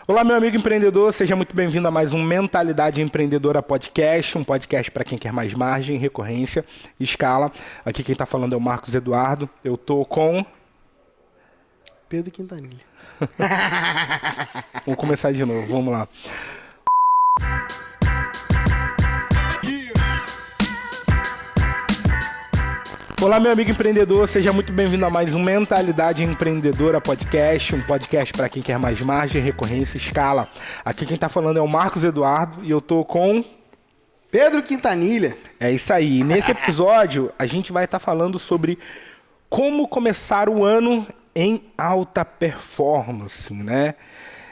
Olá, meu amigo empreendedor, seja muito bem-vindo a mais um Mentalidade Empreendedora Podcast, um podcast para quem quer mais margem, recorrência e escala. Aqui quem está falando é o Marcos Eduardo, eu estou com... Pedro Quintanilha. Vamos começar de novo, vamos lá. Olá, meu amigo empreendedor, seja muito bem-vindo a mais um Mentalidade Empreendedora Podcast, um podcast para quem quer mais margem, recorrência e escala. Aqui quem está falando é o Marcos Eduardo e eu estou com... Pedro Quintanilha. É isso aí. Nesse episódio, a gente vai estar falando sobre como começar o ano em alta performance, né?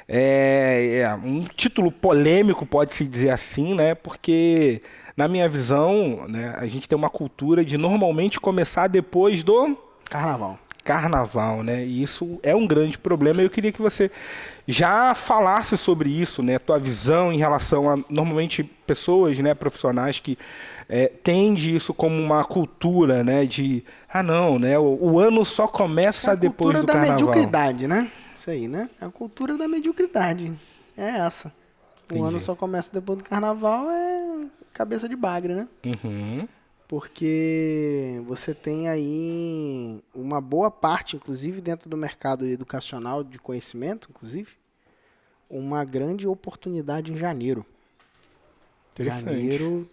É um título polêmico, pode-se dizer assim, né? Porque, na minha visão, né, a gente tem uma cultura de normalmente começar depois do... Carnaval, né? E isso é um grande problema. Eu queria que você já falasse sobre isso, né? Tua visão em relação a, normalmente, pessoas, né, profissionais que tende isso como uma cultura, né? De, não, né? O ano só começa depois do Carnaval. A cultura da mediocridade, né? Isso aí, né? A cultura da mediocridade. É essa. Entendi. O ano só começa depois do Carnaval é cabeça de bagre, né? Uhum. Porque você tem aí uma boa parte, inclusive dentro do mercado educacional de conhecimento, inclusive, uma grande oportunidade em janeiro. Janeiro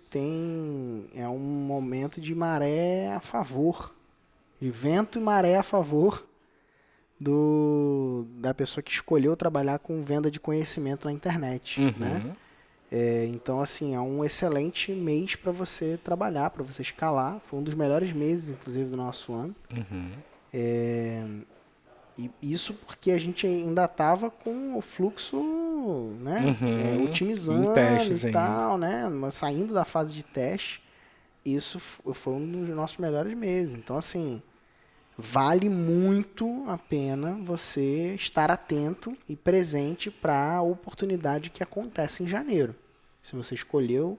é um momento de maré a favor, de vento e maré a favor da pessoa que escolheu trabalhar com venda de conhecimento na internet, né? Então, assim, é um excelente mês para você trabalhar, para você escalar. Foi um dos melhores meses, inclusive, do nosso ano. E isso porque a gente ainda estava com o fluxo, né? Otimizando testes, e tal, né? Saindo da fase de teste. Isso foi um dos nossos melhores meses. Então, assim, vale muito a pena você estar atento e presente para a oportunidade que acontece em janeiro. Se você escolheu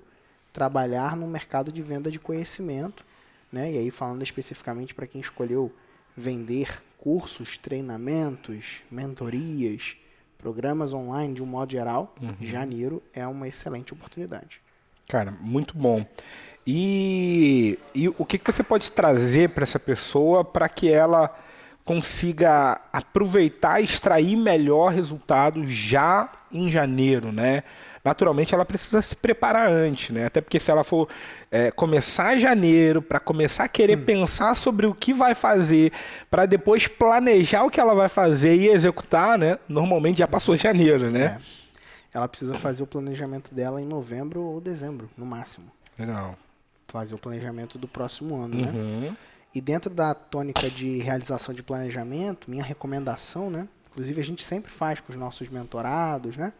trabalhar no mercado de venda de conhecimento, né? E aí falando especificamente para quem escolheu vender cursos, treinamentos, mentorias, programas online de um modo geral, janeiro é uma excelente oportunidade. Cara, muito bom. E o que você pode trazer para essa pessoa para que ela consiga aproveitar e extrair melhor resultado já em janeiro, né? Naturalmente, ela precisa se preparar antes, né? Até porque se ela for começar em janeiro, para começar a querer pensar sobre o que vai fazer, para depois planejar o que ela vai fazer e executar, né? Normalmente já passou janeiro, né? Ela precisa fazer o planejamento dela em novembro ou dezembro, no máximo. Legal. Fazer o planejamento do próximo ano, né? E dentro da tônica de realização de planejamento, minha recomendação, né? Inclusive a gente sempre faz com os nossos mentorados, né?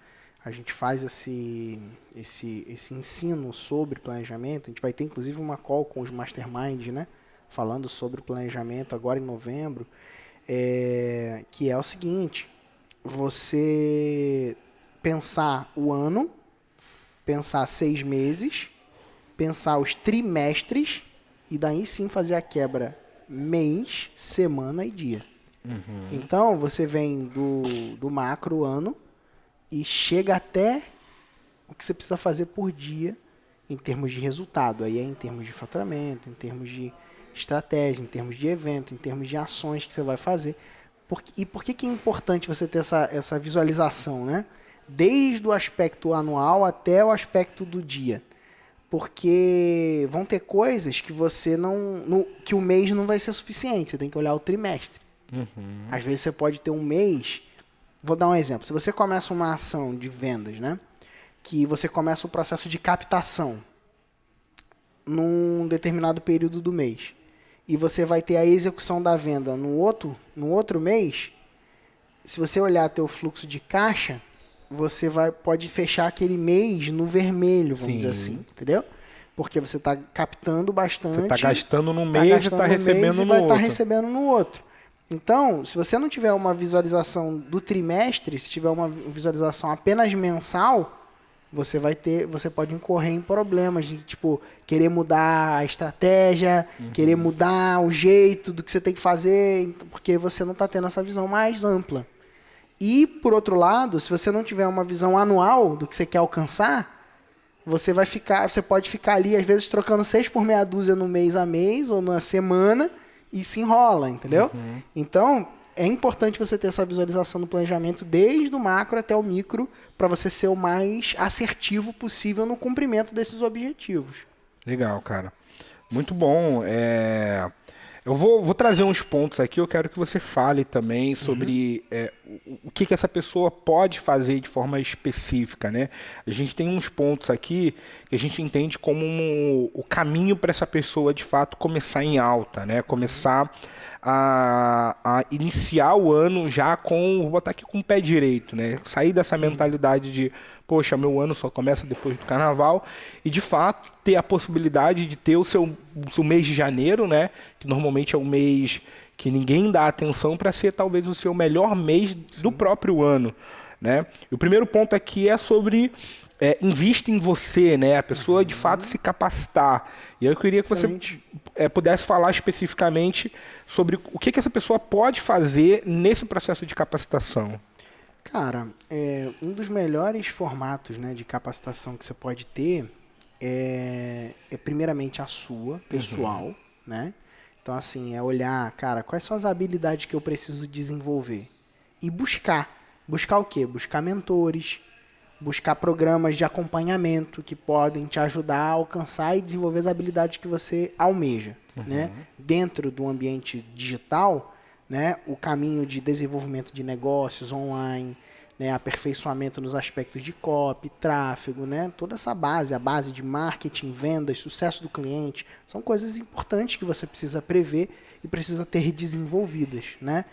A gente faz esse ensino sobre planejamento. A gente vai ter inclusive uma call com os masterminds, né? Falando sobre o planejamento agora em novembro. Que é o seguinte, você pensar o ano, pensar 6 meses, pensar os trimestres e daí sim fazer a quebra mês, semana e dia. Então, você vem do macro ano e chega até o que você precisa fazer por dia em termos de resultado. Aí é em termos de faturamento, em termos de estratégia, em termos de evento, em termos de ações que você vai fazer. E por que é importante você ter essa visualização, né? Desde o aspecto anual até o aspecto do dia. Porque vão ter coisas que você que o mês não vai ser suficiente. Você tem que olhar o trimestre. Às vezes você pode ter um mês... Vou dar um exemplo. Se você começa uma ação de vendas, né? Que você começa o processo de captação num determinado período do mês. E você vai ter a execução da venda no outro mês. Se você olhar teu fluxo de caixa, você pode fechar aquele mês no vermelho, vamos dizer assim, entendeu? Porque você está captando bastante. Você está gastando no mês e está recebendo no outro. Vai estar recebendo no outro. Então, se você não tiver uma visualização do trimestre, se tiver uma visualização apenas mensal, você pode incorrer em problemas de, tipo, querer mudar a estratégia, querer mudar o jeito do que você tem que fazer, porque você não está tendo essa visão mais ampla. E, por outro lado, se você não tiver uma visão anual do que você quer alcançar, você pode ficar ali, às vezes, trocando 6 por meia dúzia no mês a mês ou na semana e se enrola, entendeu? Então, é importante você ter essa visualização do planejamento desde o macro até o micro para você ser o mais assertivo possível no cumprimento desses objetivos. Legal, cara. Muito bom. Eu vou trazer uns pontos aqui, eu quero que você fale também sobre o que essa pessoa pode fazer de forma específica, né? A gente tem uns pontos aqui que a gente entende como o caminho para essa pessoa, de fato, começar em alta, né? Começar a iniciar o ano já vou botar aqui com o pé direito, né? Sair dessa mentalidade de, poxa, meu ano só começa depois do carnaval e, de fato, ter a possibilidade de ter o seu mês de janeiro, né? Que normalmente é o mês que ninguém dá atenção, para ser talvez o seu melhor mês do próprio ano, né? E o primeiro ponto aqui é sobre invista em você, né? A pessoa, de fato, se capacitar. E eu queria que você pudesse falar especificamente sobre o que essa pessoa pode fazer nesse processo de capacitação. Cara, um dos melhores formatos, né, de capacitação que você pode ter é primeiramente a sua, pessoal, né? Então, assim, é olhar, cara, quais são as habilidades que eu preciso desenvolver? E buscar. Buscar o quê? Buscar mentores, buscar programas de acompanhamento que podem te ajudar a alcançar e desenvolver as habilidades que você almeja, né? Dentro do ambiente digital, né, o caminho de desenvolvimento de negócios online, né, aperfeiçoamento nos aspectos de copy, tráfego, né, toda essa base, a base de marketing, vendas, sucesso do cliente, são coisas importantes que você precisa prever e precisa ter desenvolvidas, né?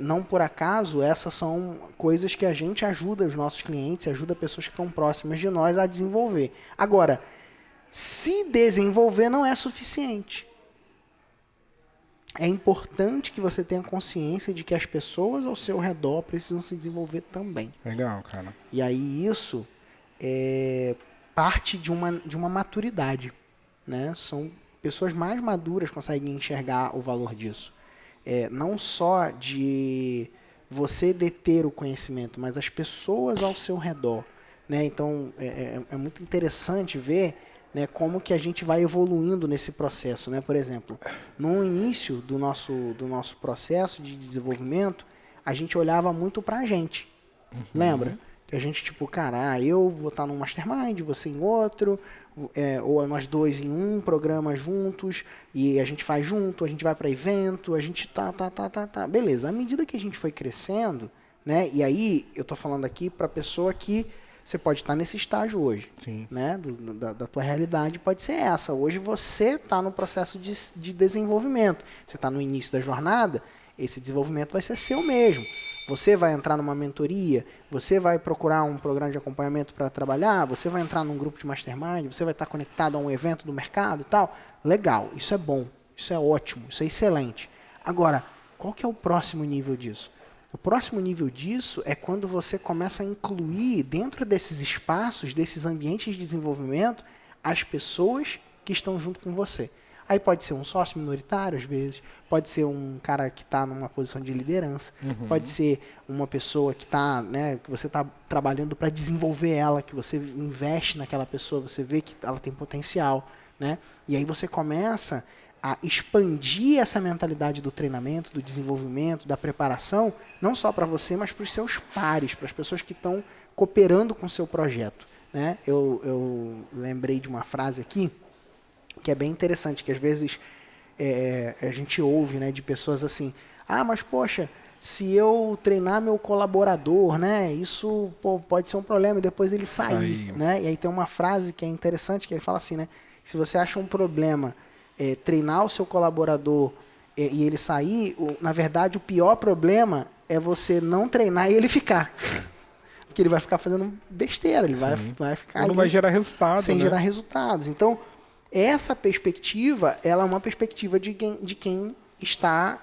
Não por acaso, essas são coisas que a gente ajuda os nossos clientes, ajuda pessoas que estão próximas de nós a desenvolver. Agora, se desenvolver não é suficiente. É importante que você tenha consciência de que as pessoas ao seu redor precisam se desenvolver também. Legal, cara. E aí isso é parte de uma maturidade, né? São pessoas mais maduras que conseguem enxergar o valor disso. Não só de você deter o conhecimento, mas as pessoas ao seu redor, né? Então, é muito interessante ver, né, como que a gente vai evoluindo nesse processo, né? Por exemplo, no início do nosso processo de desenvolvimento, a gente olhava muito pra gente. Lembra? Que a gente, tipo, cara, eu vou estar num mastermind, você em outro, ou nós dois em um programa juntos, e a gente faz junto, a gente vai para evento, a gente tá. Beleza, à medida que a gente foi crescendo, né? E aí, eu tô falando aqui pra pessoa que você pode estar nesse estágio hoje, né? Da tua realidade pode ser essa. Hoje você está no processo de desenvolvimento. Você está no início da jornada, esse desenvolvimento vai ser seu mesmo. Você vai entrar numa mentoria, você vai procurar um programa de acompanhamento para trabalhar, você vai entrar num grupo de mastermind, você vai estar conectado a um evento do mercado e tal. Legal, isso é bom, isso é ótimo, isso é excelente. Agora, qual que é o próximo nível disso? O próximo nível disso é quando você começa a incluir dentro desses espaços, desses ambientes de desenvolvimento, as pessoas que estão junto com você. Aí pode ser um sócio minoritário, às vezes, pode ser um cara que está numa posição de liderança, pode ser uma pessoa que está, né, que você está trabalhando para desenvolver ela, que você investe naquela pessoa, você vê que ela tem potencial, né? E aí você começa a expandir essa mentalidade do treinamento, do desenvolvimento, da preparação, não só para você, mas para os seus pares, para as pessoas que estão cooperando com o seu projeto, né? Eu lembrei de uma frase aqui, que é bem interessante, que às vezes a gente ouve, né, de pessoas assim, mas poxa, se eu treinar meu colaborador, né, isso pode ser um problema e depois ele sair, né? E aí tem uma frase que é interessante, que ele fala assim, né, se você acha um problema treinar o seu colaborador e ele sair, na verdade o pior problema é você não treinar e ele ficar. Porque ele vai ficar fazendo besteira, ele vai ficar não vai gerar resultados, sem né? gerar resultados. Então, essa perspectiva, ela é uma perspectiva de quem está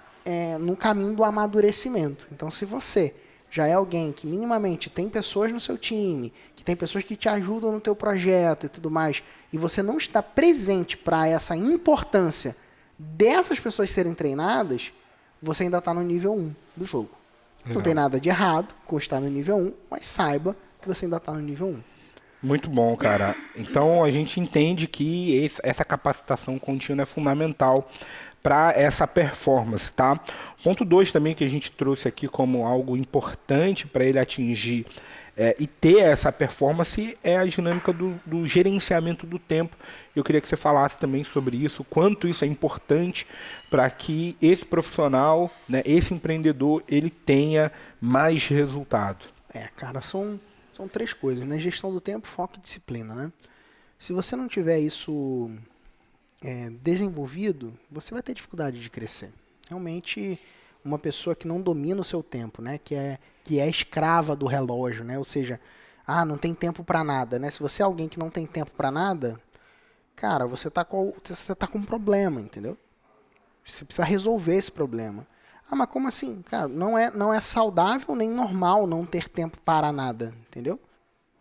no caminho do amadurecimento. Então, se você já é alguém que minimamente tem pessoas no seu time, que tem pessoas que te ajudam no teu projeto e tudo mais, e você não está presente para essa importância dessas pessoas serem treinadas, você ainda está no nível 1 do jogo. Não tem nada de errado com estar no nível 1, mas saiba que você ainda está no nível 1. Muito bom, cara. Então a gente entende que essa capacitação contínua é fundamental para essa performance, tá? Ponto 2 também que a gente trouxe aqui como algo importante para ele atingir e ter essa performance é a dinâmica do gerenciamento do tempo. Eu queria que você falasse também sobre isso, quanto isso é importante para que esse profissional, né, esse empreendedor, ele tenha mais resultado. Cara, são 3 coisas, né? Gestão do tempo, foco e disciplina, né? Se você não tiver isso desenvolvido, você vai ter dificuldade de crescer. Realmente, uma pessoa que não domina o seu tempo, né? Que é escrava do relógio, né? Ou seja, não tem tempo para nada, né? Se você é alguém que não tem tempo para nada, cara, você tá com um problema, entendeu? Você precisa resolver esse problema. Mas como assim? Cara, não é saudável nem normal não ter tempo para nada, entendeu?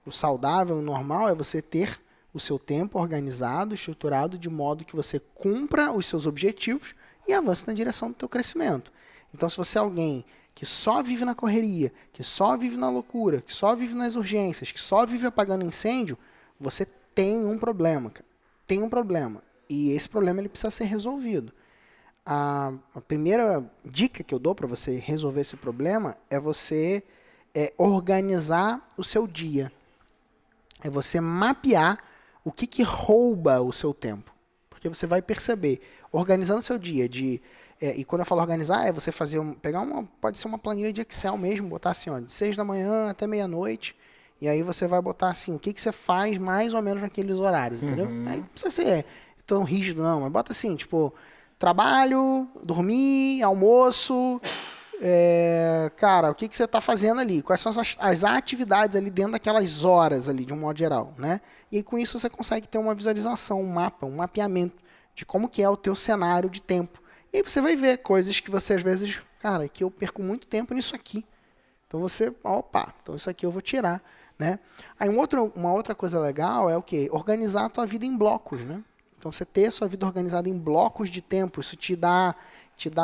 O saudável e normal é você ter o seu tempo organizado, estruturado, de modo que você cumpra os seus objetivos e avance na direção do teu crescimento. Então, se você é alguém que só vive na correria, que só vive na loucura, que só vive nas urgências, que só vive apagando incêndio, você tem um problema, cara. Tem um problema. E esse problema ele precisa ser resolvido. A primeira dica que eu dou para você resolver esse problema é você organizar o seu dia. É você mapear o que rouba o seu tempo. Porque você vai perceber, organizando o seu dia, e quando eu falo organizar, é você pode ser uma planilha de Excel mesmo, botar assim, de 6 da manhã até meia-noite, e aí você vai botar assim, o que você faz mais ou menos naqueles horários, entendeu? Aí não precisa ser tão rígido não, mas bota assim, tipo, trabalho, dormir, almoço, cara, o que você está fazendo ali? Quais são as atividades ali dentro daquelas horas ali, de um modo geral, né? E aí, com isso você consegue ter uma visualização, um mapa, um mapeamento de como que é o teu cenário de tempo. E aí você vai ver coisas que você às vezes, cara, que eu perco muito tempo nisso aqui. Então você, então isso aqui eu vou tirar, né? Aí uma outra coisa legal é o quê? Organizar a tua vida em blocos, né? Então você ter a sua vida organizada em blocos de tempo, isso te dá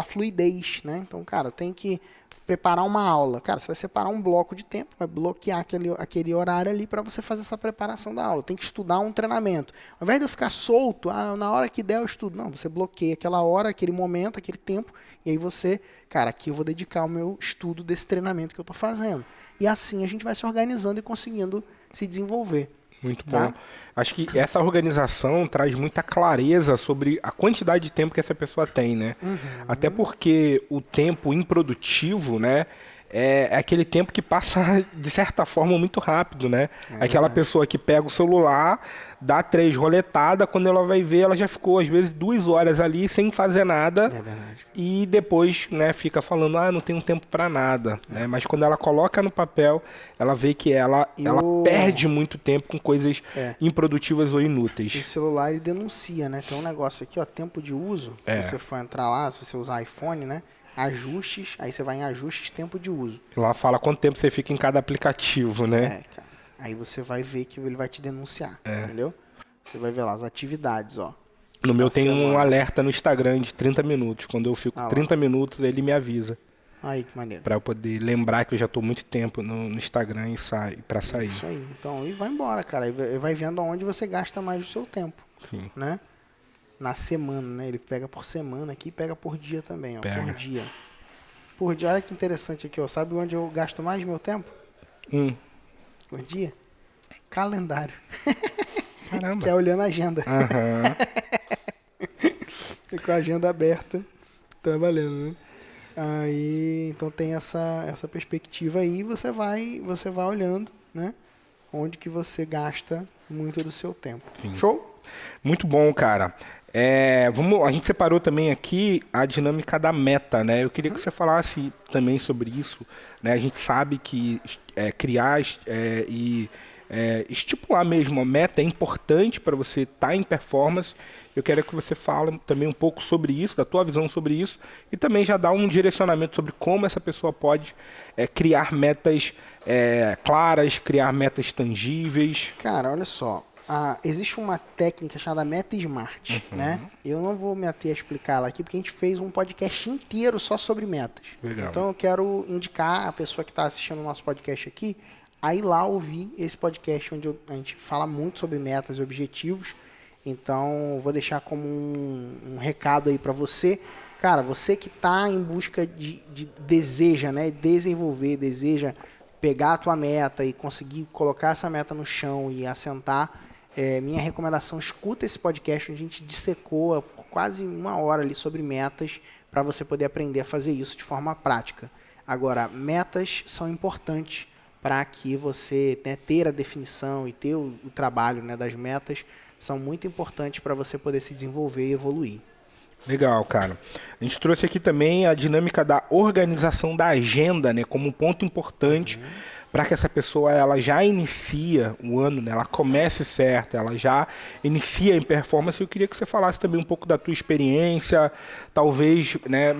fluidez, né? Então, cara, eu tenho que preparar uma aula. Cara, você vai separar um bloco de tempo, vai bloquear aquele horário ali para você fazer essa preparação da aula. Tem que estudar um treinamento. Ao invés de eu ficar solto, na hora que der eu estudo. Não, você bloqueia aquela hora, aquele momento, aquele tempo, e aí você, cara, aqui eu vou dedicar o meu estudo desse treinamento que eu estou fazendo. E assim a gente vai se organizando e conseguindo se desenvolver. Muito bom. Acho que essa organização traz muita clareza sobre a quantidade de tempo que essa pessoa tem, né? Até porque o tempo improdutivo, né? É aquele tempo que passa, de certa forma, muito rápido, né? Aquela pessoa que pega o celular, dá 3 roletadas, quando ela vai ver, ela já ficou, às vezes, 2 horas ali sem fazer nada. É verdade. E depois, né, fica falando, não tenho tempo para nada. Né? Mas quando ela coloca no papel, ela vê que ela perde muito tempo com coisas improdutivas ou inúteis. O celular, ele denuncia, né? Tem um negócio aqui, tempo de uso. Se você for entrar lá, se você usar iPhone, né? Ajustes, aí você vai em ajustes, tempo de uso. Lá fala quanto tempo você fica em cada aplicativo, né? Cara. Aí você vai ver que ele vai te denunciar, entendeu? Você vai ver lá as atividades, No meu tem um alerta no Instagram de 30 minutos. Quando eu fico 30 minutos, ele me avisa. Aí, que maneiro. Pra eu poder lembrar que eu já tô muito tempo no Instagram e pra sair. Isso aí. Então, e vai embora, cara. E vai vendo aonde você gasta mais o seu tempo. Sim. Né? Na semana, né? Ele pega por semana aqui e pega por dia também, por dia. Por dia, olha que interessante aqui, Sabe onde eu gasto mais meu tempo? Por dia? Calendário. Caramba. Que é olhando a agenda. E com a agenda aberta, trabalhando, né? Aí, então tem essa perspectiva aí, você vai olhando, né? Onde que você gasta muito do seu tempo. Sim. Show? Muito bom, cara. A gente separou também aqui a dinâmica da meta, né? Eu queria que você falasse também sobre isso, né? A gente sabe que criar e estipular mesmo a meta é importante para você estar em performance. Eu quero que você fale também um pouco sobre isso, da tua visão sobre isso, e também já dar um direcionamento sobre como essa pessoa pode criar metas claras, criar metas tangíveis. Cara, olha só. existe uma técnica chamada Meta Smart, né? Eu não vou me ater a explicar ela aqui, porque a gente fez um podcast inteiro só sobre metas. Legal. Então eu quero indicar a pessoa que está assistindo o nosso podcast aqui a ir lá ouvir esse podcast onde a gente fala muito sobre metas e objetivos. Então vou deixar como um recado aí para você. Cara, você que está em busca deseja, né? Deseja pegar a tua meta e conseguir colocar essa meta no chão e assentar, minha recomendação, escuta esse podcast onde a gente dissecou quase 1 hora ali sobre metas para você poder aprender a fazer isso de forma prática. Agora, metas são importantes para que você, né, ter a definição e ter o trabalho, né, das metas, são muito importantes para você poder se desenvolver e evoluir. Legal, cara. A gente trouxe aqui também a dinâmica da organização da agenda, né, como um ponto importante para que essa pessoa ela já inicia o ano, né, ela comece certo, ela já inicia em performance. Eu queria que você falasse também um pouco da tua experiência, talvez, né,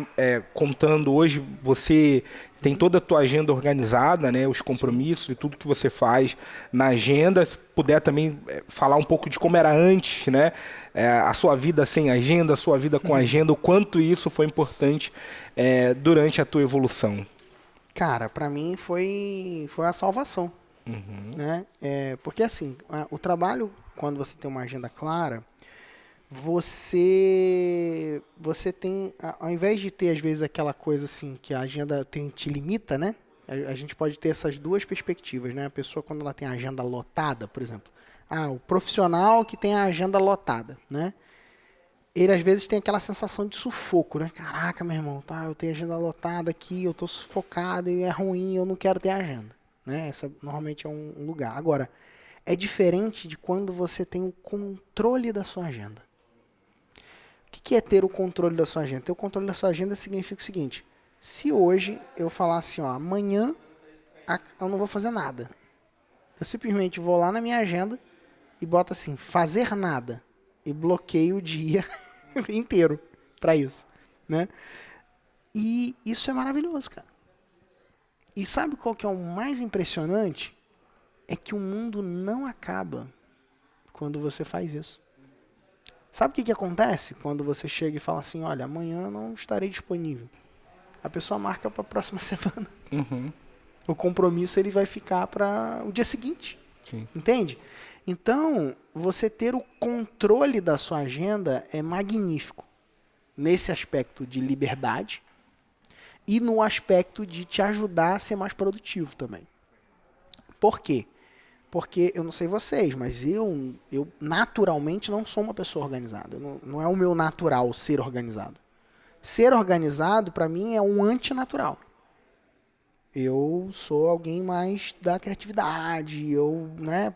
contando hoje você tem toda a tua agenda organizada, né, os compromissos e tudo que você faz na agenda. Se puder também falar um pouco de como era antes, né, a sua vida sem agenda, a sua vida com agenda, o quanto isso foi importante durante a tua evolução. Cara, pra mim foi a salvação, né? Porque assim, o trabalho, quando você tem uma agenda clara, você tem, ao invés de ter às vezes aquela coisa assim, que a agenda te limita, né? A gente pode ter essas duas perspectivas, né? A pessoa quando ela tem a agenda lotada, por exemplo, o profissional que tem a agenda lotada, né? Ele às vezes tem aquela sensação de sufoco, né? Caraca, meu irmão, tá, eu tenho agenda lotada aqui, eu tô sufocado e é ruim, eu não quero ter agenda, né? Essa normalmente é um lugar. Agora, é diferente de quando você tem o controle da sua agenda. O que é ter o controle da sua agenda? Ter o controle da sua agenda significa o seguinte: se hoje eu falar assim, ó, amanhã eu não vou fazer nada, eu simplesmente vou lá na minha agenda e boto assim, fazer nada, e bloqueio o dia inteiro para isso, né? E isso é maravilhoso, cara. E sabe qual que é o mais impressionante? É que o mundo não acaba quando você faz isso. Sabe o que acontece quando você chega e fala assim, olha, amanhã não estarei disponível? A pessoa marca para a próxima semana. O compromisso ele vai ficar para o dia seguinte. Sim. Entende? Então, você ter o controle da sua agenda é magnífico nesse aspecto de liberdade e no aspecto de te ajudar a ser mais produtivo também. Por quê? Porque, eu não sei vocês, mas eu naturalmente não sou uma pessoa organizada. Não é o meu natural ser organizado. Ser organizado, para mim, é um antinatural. Eu sou alguém mais da criatividade, né?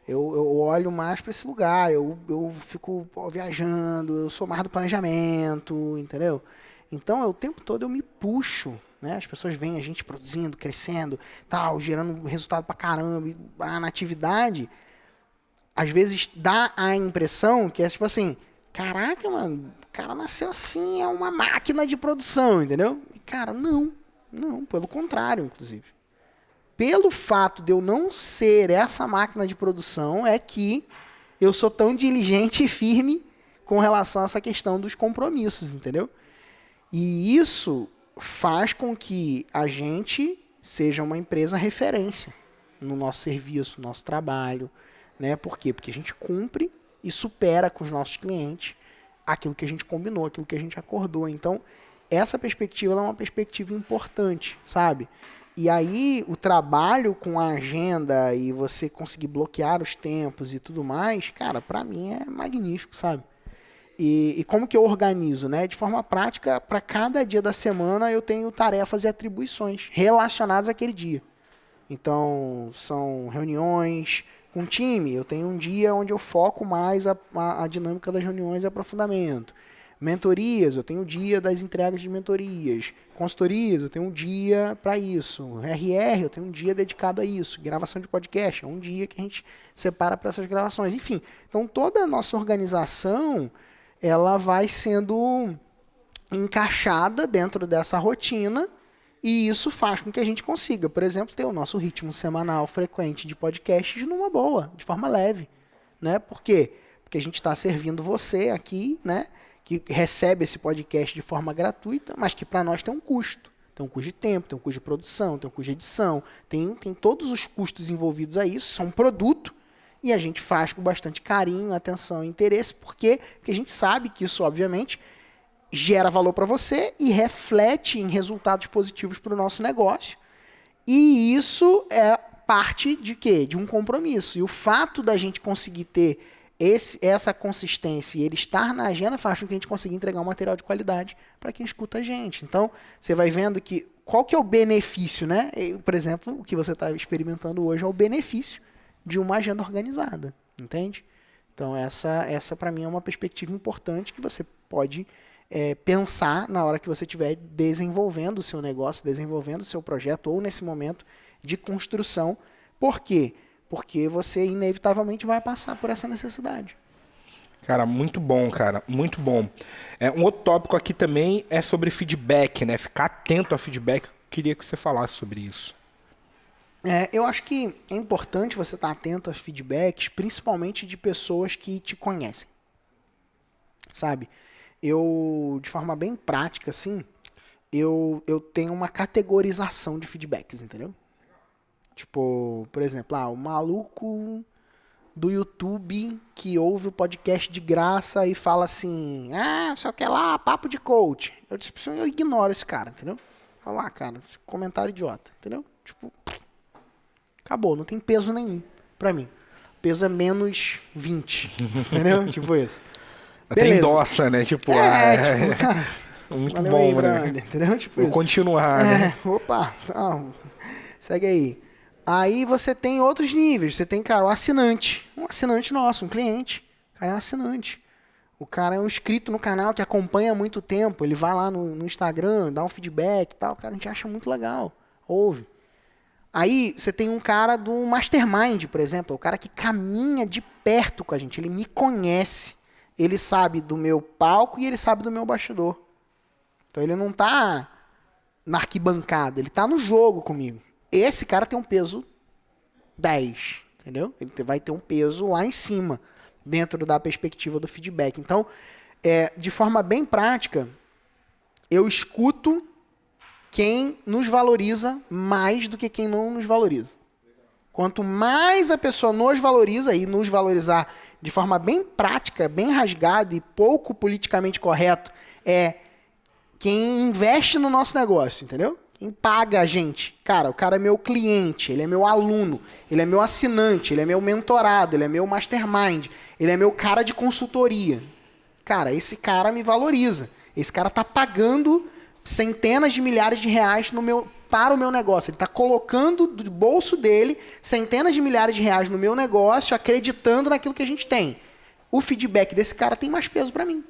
Eu olho mais para esse lugar, eu fico viajando, eu sou mais do planejamento, entendeu? Então, o tempo todo eu me puxo, né? As pessoas veem a gente produzindo, crescendo, tal, gerando resultado pra caramba, e na atividade, às vezes dá a impressão que é tipo assim, caraca, mano, o cara nasceu assim, é uma máquina de produção, entendeu? E, cara, não, pelo contrário, inclusive. Pelo fato de eu não ser essa máquina de produção, é que eu sou tão diligente e firme com relação a essa questão dos compromissos, entendeu? E isso faz com que a gente seja uma empresa referência no nosso serviço, no nosso trabalho, né? Por quê? Porque a gente cumpre e supera com os nossos clientes aquilo que a gente combinou, aquilo que a gente acordou. Então, essa perspectiva é uma perspectiva importante, sabe? E aí, o trabalho com a agenda e você conseguir bloquear os tempos e tudo mais, cara, pra mim é magnífico, sabe? E como que eu organizo, né? De forma prática, para cada dia da semana eu tenho tarefas e atribuições relacionadas àquele dia. Então, são reuniões com time. Eu tenho um dia onde eu foco mais a dinâmica das reuniões e aprofundamento. Mentorias, eu tenho o dia das entregas de mentorias. Consultorias, eu tenho um dia para isso. RR, eu tenho um dia dedicado a isso. Gravação de podcast, é um dia que a gente separa para essas gravações. Enfim, então toda a nossa organização, ela vai sendo encaixada dentro dessa rotina e isso faz com que a gente consiga, por exemplo, ter o nosso ritmo semanal frequente de podcasts numa boa, de forma leve. né? Por quê? Porque a gente está servindo você aqui, né? Que recebe esse podcast de forma gratuita, mas que para nós tem um custo. Tem um custo de tempo, tem um custo de produção, tem um custo de edição, tem todos os custos envolvidos a isso, são um produto, e a gente faz com bastante carinho, atenção e interesse, porque a gente sabe que isso, obviamente, gera valor para você e reflete em resultados positivos para o nosso negócio. E isso é parte de quê? De um compromisso. E o fato da gente conseguir ter essa consistência e ele estar na agenda faz com que a gente consiga entregar um material de qualidade para quem escuta a gente. Então, você vai vendo que qual que é o benefício, né? Por exemplo, o que você está experimentando hoje é o benefício de uma agenda organizada, entende? Então, essa para mim é uma perspectiva importante que você pode pensar na hora que você estiver desenvolvendo o seu negócio, desenvolvendo o seu projeto ou nesse momento de construção. Por quê? Porque você inevitavelmente vai passar por essa necessidade. Cara, muito bom, cara, muito bom. Um outro tópico aqui também é sobre feedback, né? Ficar atento a feedback. Eu queria que você falasse sobre isso. Eu acho que é importante você estar atento aos feedbacks, principalmente de pessoas que te conhecem. Sabe? Eu, de forma bem prática, assim, eu tenho uma categorização de feedbacks, entendeu? Tipo, por exemplo, o maluco do YouTube que ouve o podcast de graça e fala assim, só que lá, papo de coach. Eu ignoro esse cara, entendeu? Fala, cara, comentário idiota, entendeu? Tipo, acabou, não tem peso nenhum pra mim. O peso é menos 20, entendeu? Tipo isso. Até endossa, né? Tipo, tipo, cara, muito valeu bom, aí, né? brother, entendeu? Tipo Vou isso. continuar, né? Opa, segue aí. Aí você tem outros níveis. Você tem, cara, o assinante. Um assinante nosso, um cliente. O cara é um assinante. O cara é um inscrito no canal que acompanha há muito tempo. Ele vai lá no Instagram, dá um feedback e tal. Cara, a gente acha muito legal. Ouve. Aí você tem um cara do Mastermind, por exemplo. O cara que caminha de perto com a gente. Ele me conhece. Ele sabe do meu palco e ele sabe do meu bastidor. Então ele não tá na arquibancada. Ele tá no jogo comigo. Esse cara tem um peso 10, entendeu? Ele vai ter um peso lá em cima, dentro da perspectiva do feedback. Então, de forma bem prática, eu escuto quem nos valoriza mais do que quem não nos valoriza. Quanto mais a pessoa nos valoriza, e nos valorizar de forma bem prática, bem rasgada e pouco politicamente correto, é quem investe no nosso negócio, entendeu? Quem paga a gente. Cara, o cara é meu cliente, ele é meu aluno, ele é meu assinante, ele é meu mentorado, ele é meu mastermind, ele é meu cara de consultoria. Cara, esse cara me valoriza. Esse cara tá pagando centenas de milhares de reais para o meu negócio. Ele tá colocando do bolso dele centenas de milhares de reais no meu negócio, acreditando naquilo que a gente tem. O feedback desse cara tem mais peso para mim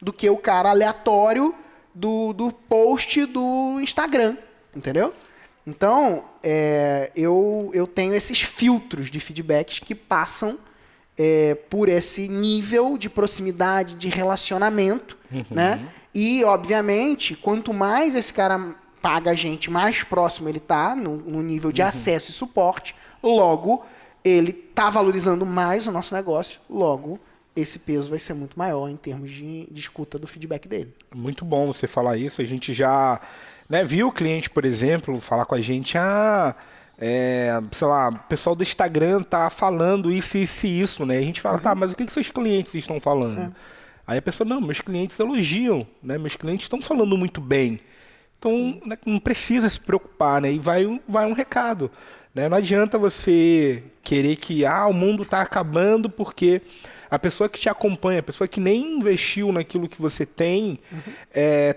do que o cara aleatório do post do Instagram, entendeu? Então, eu tenho esses filtros de feedbacks que passam por esse nível de proximidade, de relacionamento, né? E, obviamente, quanto mais esse cara paga a gente, mais próximo ele tá no nível de acesso e suporte, logo, ele tá valorizando mais o nosso negócio, logo, esse peso vai ser muito maior em termos de escuta do feedback dele. Muito bom você falar isso. A gente já viu o cliente, por exemplo, falar com a gente, sei lá, o pessoal do Instagram tá falando isso, isso, né? A gente fala, tá, mas o que seus clientes estão falando? Aí a pessoa, não, meus clientes elogiam, né? Meus clientes estão falando muito bem. Então, né, não precisa se preocupar, né? E vai um recado, né? Não adianta você querer que o mundo está acabando porque a pessoa que te acompanha, a pessoa que nem investiu naquilo que você tem,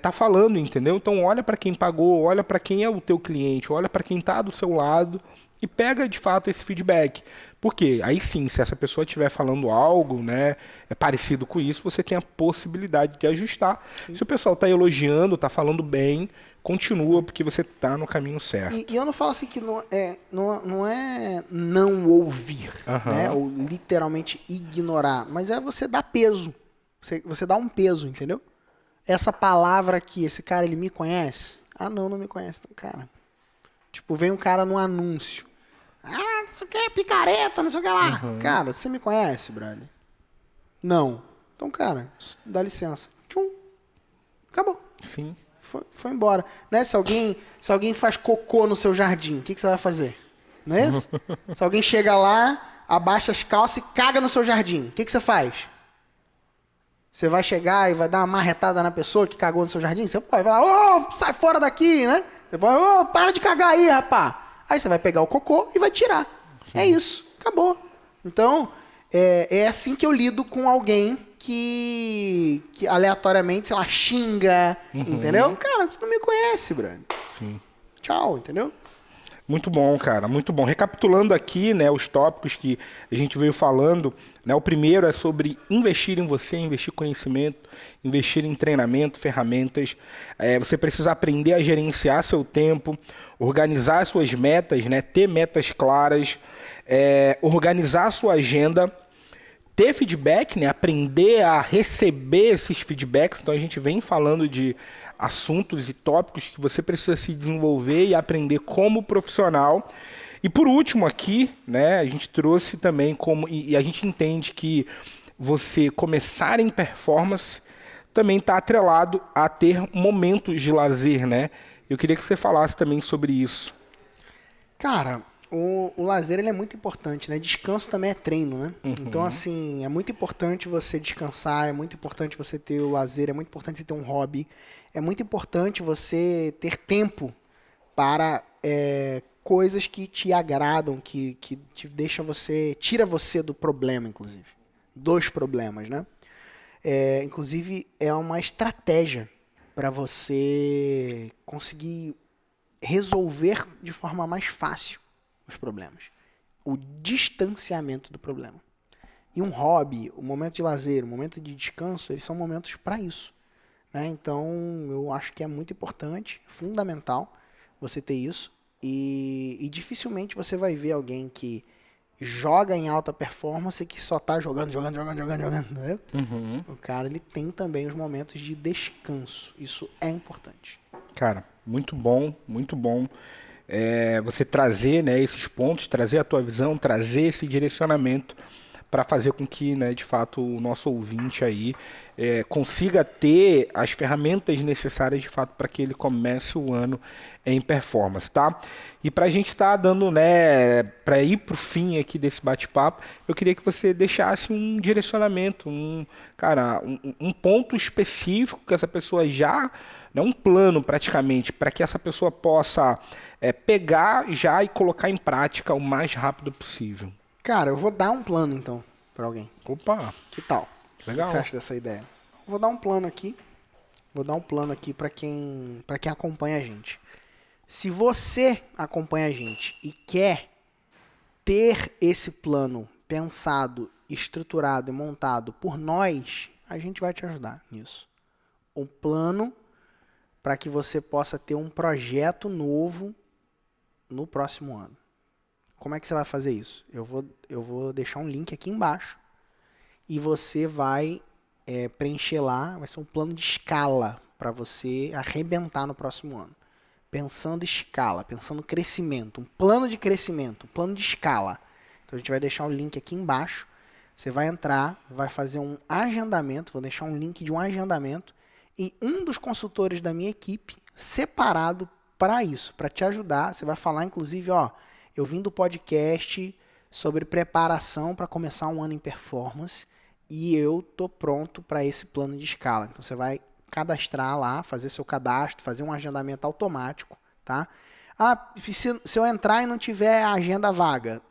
tá falando, entendeu? Então olha para quem pagou, olha para quem é o teu cliente, olha para quem está do seu lado e pega de fato esse feedback. Porque aí sim, se essa pessoa estiver falando algo, né, parecido com isso, você tem a possibilidade de ajustar. Sim. Se o pessoal está elogiando, está falando bem, continua, porque você está no caminho certo. E eu não falo assim que não é não ouvir, né? Ou literalmente ignorar, mas é você dar peso. Você dá um peso, entendeu? Essa palavra aqui, esse cara, ele me conhece? Não me conhece. Então, cara, tipo, vem um cara num anúncio. Ah, não sei o que, picareta, não sei o que lá. Cara, você me conhece, brother? Não. Então, cara, dá licença. Tchum. Acabou. Sim. Foi embora. Né? Se alguém faz cocô no seu jardim, o que você vai fazer? Não é isso? Se alguém chega lá, abaixa as calças e caga no seu jardim, o que você faz? Você vai chegar e vai dar uma marretada na pessoa que cagou no seu jardim? Você vai falar, ô, sai fora daqui, né? Você vai, ô, para de cagar aí, rapá. Aí você vai pegar o cocô e vai tirar. Sim. É isso. Acabou. Então, é assim que eu lido com alguém que aleatoriamente, sei lá, xinga, entendeu? Cara, você não me conhece, brother. Sim. Tchau, entendeu? Muito bom, cara, muito bom. Recapitulando aqui, né, os tópicos que a gente veio falando, né, o primeiro é sobre investir em você, investir em conhecimento, investir em treinamento, ferramentas. Você precisa aprender a gerenciar seu tempo, organizar suas metas, né, ter metas claras, organizar sua agenda, ter feedback, né, aprender a receber esses feedbacks. Então a gente vem falando de assuntos e tópicos que você precisa se desenvolver e aprender como profissional. E por último aqui, né, a gente trouxe também como, e a gente entende que você começar em performance também está atrelado a ter momentos de lazer, né? Eu queria que você falasse também sobre isso. Cara, o lazer ele é muito importante, né? Descanso também é treino, né? Então, assim, é muito importante você descansar, é muito importante você ter o lazer, é muito importante você ter um hobby, é muito importante você ter tempo para coisas que te agradam, que te deixam tira você do problema, inclusive. Dos problemas, né? Inclusive, é uma estratégia para você conseguir resolver de forma mais fácil os problemas. O distanciamento do problema. E um hobby, o momento de lazer, o momento de descanso, eles são momentos para isso. Né? Então, eu acho que é muito importante, fundamental, você ter isso. E dificilmente você vai ver alguém que joga em alta performance que só tá jogando. Entendeu? O cara, ele tem também os momentos de descanso. Isso é importante. Cara, muito bom, muito bom. Você trazer, né, esses pontos, trazer a tua visão, trazer esse direcionamento para fazer com que, né, de fato, o nosso ouvinte aí consiga ter as ferramentas necessárias, de fato, para que ele comece o ano em performance, tá? E para a gente estar dando, né, para ir para o fim aqui desse bate-papo, eu queria que você deixasse um direcionamento, um ponto específico que essa pessoa já, né, um plano praticamente, para que essa pessoa possa pegar já e colocar em prática o mais rápido possível. Cara, eu vou dar um plano, então, para alguém. Opa! Que tal? Legal. O que você acha dessa ideia? Vou dar um plano aqui. Vou dar um plano aqui para quem acompanha a gente. Se você acompanha a gente e quer ter esse plano pensado, estruturado e montado por nós, a gente vai te ajudar nisso. Um plano para que você possa ter um projeto novo no próximo ano. Como é que você vai fazer isso? Eu vou deixar um link aqui embaixo e você vai preencher lá, vai ser um plano de escala para você arrebentar no próximo ano. Pensando escala, pensando crescimento, um plano de crescimento, um plano de escala. Então a gente vai deixar o link aqui embaixo, você vai entrar, vai fazer um agendamento, vou deixar um link de um agendamento e um dos consultores da minha equipe separado para isso, para te ajudar. Você vai falar inclusive, eu vim do podcast sobre preparação para começar um ano em performance e eu tô pronto para esse plano de escala. Então você vai cadastrar lá, fazer seu cadastro, fazer um agendamento automático, tá? Se eu entrar e não tiver a agenda vaga,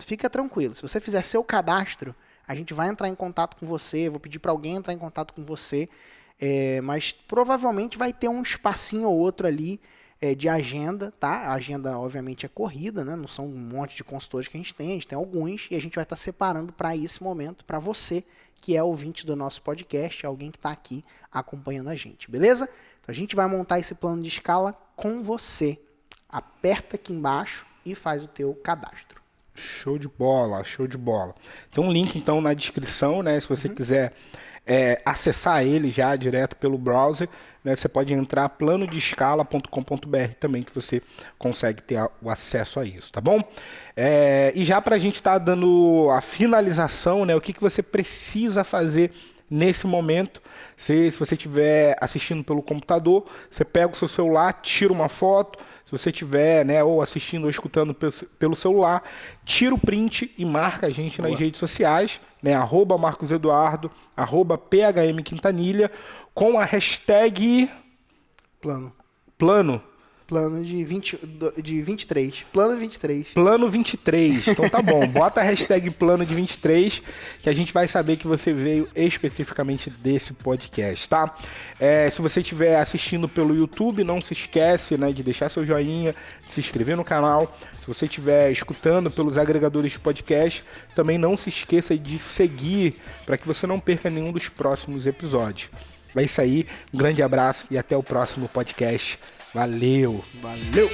fica tranquilo. Se você fizer seu cadastro, a gente vai entrar em contato com você, vou pedir para alguém entrar em contato com você, mas provavelmente vai ter um espacinho ou outro ali de agenda, tá? A agenda, obviamente, é corrida, né? Não são um monte de consultores que a gente tem alguns, e a gente vai estar separando para esse momento, para você, que é ouvinte do nosso podcast, alguém que está aqui acompanhando a gente, beleza? Então a gente vai montar esse plano de escala com você. Aperta aqui embaixo e faz o teu cadastro. Show de bola, show de bola. Tem um link, então, na descrição, né? Se você quiser acessar ele já direto pelo browser, né? Você pode entrar planodescala.com.br também, que você consegue ter o acesso a isso, tá bom? E já para a gente estar dando a finalização, né? O que você precisa fazer nesse momento? Se você estiver assistindo pelo computador, você pega o seu celular, tira uma foto. Se você estiver, né, ou assistindo ou escutando pelo celular, tira o print e marca a gente nas redes sociais, né, @MarcosEduardo, @PHMQuintanilha, com a hashtag Plano de 23. Plano 23. Plano 23. Então tá bom. Bota a hashtag Plano de 23, que a gente vai saber que você veio especificamente desse podcast, tá? Se você estiver assistindo pelo YouTube, não se esquece, né, de deixar seu joinha, de se inscrever no canal. Se você estiver escutando pelos agregadores de podcast, também não se esqueça de seguir para que você não perca nenhum dos próximos episódios. É isso aí. Um grande abraço e até o próximo podcast. Valeu! Valeu!